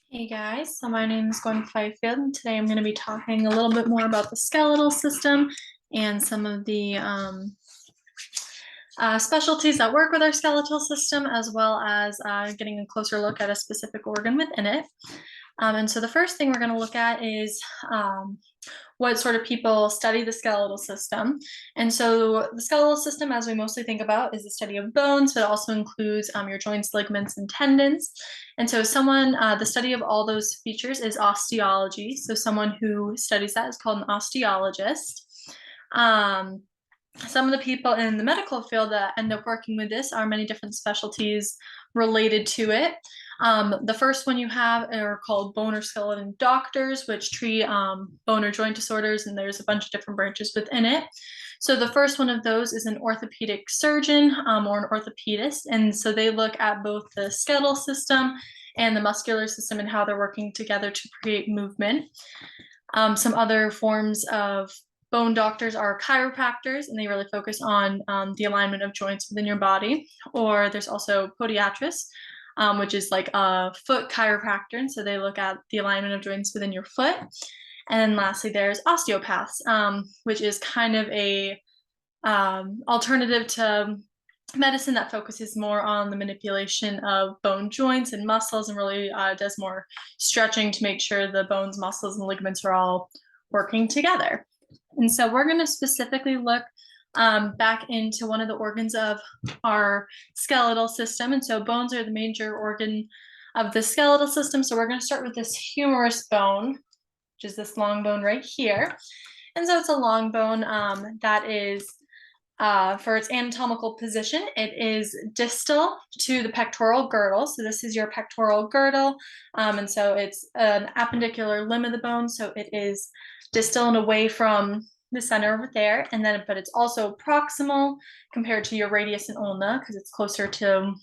Hey guys, so my name is Gwen Fifield, and today I'm going to be talking a little bit more about the skeletal system and some of the specialties that work with our skeletal system, as well as getting a closer look at a specific organ within it. And so the first thing we're going to look at is what sort of people study the skeletal system. And so the skeletal system, as we mostly think about, is the study of bones, but it also includes your joints, ligaments, and tendons. And so the study of all those features is osteology. So someone who studies that is called an osteologist. Some of the people in the medical field that end up working with this are many different specialties related to it. The first one you have are called bone or skeleton doctors, which treat bone or joint disorders, and there's a bunch of different branches within it. So the first one of those is an orthopedic surgeon or an orthopedist, and so they look at both the skeletal system and the muscular system and how they're working together to create movement. Some other forms of bone doctors are chiropractors, and they really focus on the alignment of joints within your body. Or there's also podiatrists, which is like a foot chiropractor, and so they look at the alignment of joints within your foot. And lastly, there's osteopaths, which is kind of a alternative to medicine that focuses more on the manipulation of bone joints and muscles, and really does more stretching to make sure the bones, muscles, and ligaments are all working together. And so we're going to specifically look back into one of the organs of our skeletal system. And so bones are the major organ of the skeletal system. So we're going to start with this humerus bone, which is this long bone right here. And so it's a long bone that is, for its anatomical position, it is distal to the pectoral girdle. So this is your pectoral girdle. And so it's an appendicular limb of the bone. So it is distal and away from the center over there, and then but it's also proximal compared to your radius and ulna because it's closer to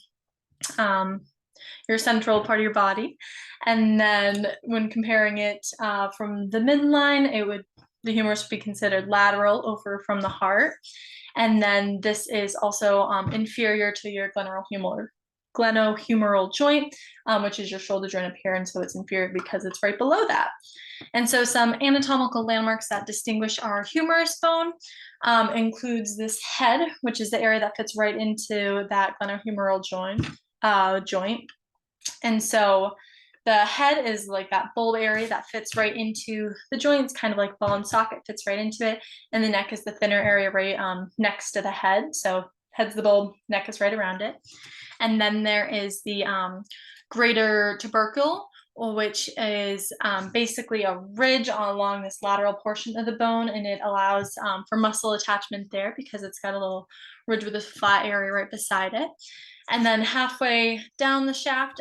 your central part of your body. And then when comparing it from the midline, the humerus would be considered lateral over from the heart. And then this is also inferior to your glenohumeral joint, which is your shoulder joint up here, and so it's inferior because it's right below that. And so some anatomical landmarks that distinguish our humerus bone includes this head, which is the area that fits right into that glenohumeral joint. And so the head is like that bulb area that fits right into the joint. It's kind of like ball and socket, fits right into it. And the neck is the thinner area right next to the head. So head's the bulb, neck is right around it. And then there is the greater tubercle, which is basically a ridge along this lateral portion of the bone, and it allows for muscle attachment there because it's got a little ridge with a flat area right beside it. And then halfway down the shaft,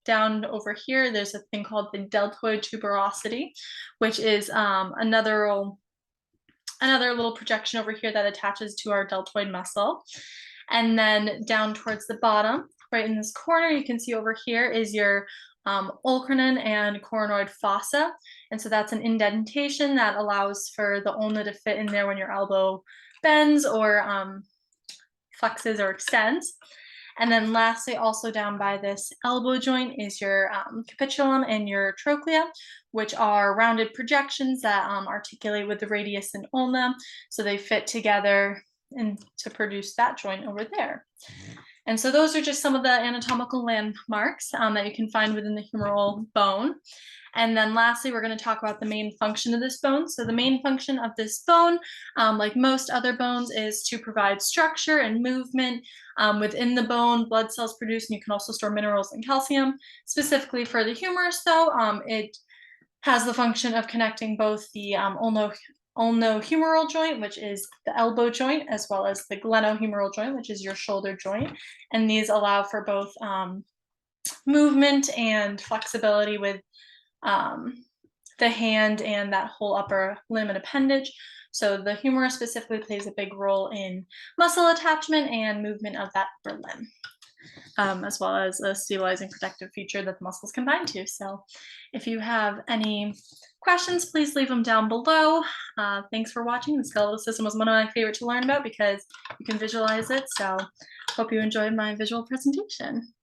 down over here, there's a thing called the deltoid tuberosity, which is another little projection over here that attaches to our deltoid muscle. And then down towards the bottom, right in this corner, you can see over here is your olecranon and coronoid fossa. And so that's an indentation that allows for the ulna to fit in there when your elbow bends or flexes or extends. And then lastly, also down by this elbow joint is your capitulum and your trochlea, which are rounded projections that articulate with the radius and ulna. So they fit together and to produce that joint over there. And so those are just some of the anatomical landmarks that you can find within the humeral bone. And then lastly, we're going to talk about the main function of this bone. So the main function of this bone, like most other bones, is to provide structure and movement within the bone. Blood cells produce, and you can also store minerals and calcium. Specifically for the humerus, though, it has the function of connecting both the ulnohumeral joint, which is the elbow joint, as well as the glenohumeral joint, which is your shoulder joint. And these allow for both movement and flexibility with the hand and that whole upper limb and appendage. So the humerus specifically plays a big role in muscle attachment and movement of that upper limb, as well as a stabilizing protective feature that the muscles can bind to. So if you have any questions, please leave them down below. Thanks for watching. The skeletal system was one of my favorite to learn about because you can visualize it. So hope you enjoyed my visual presentation.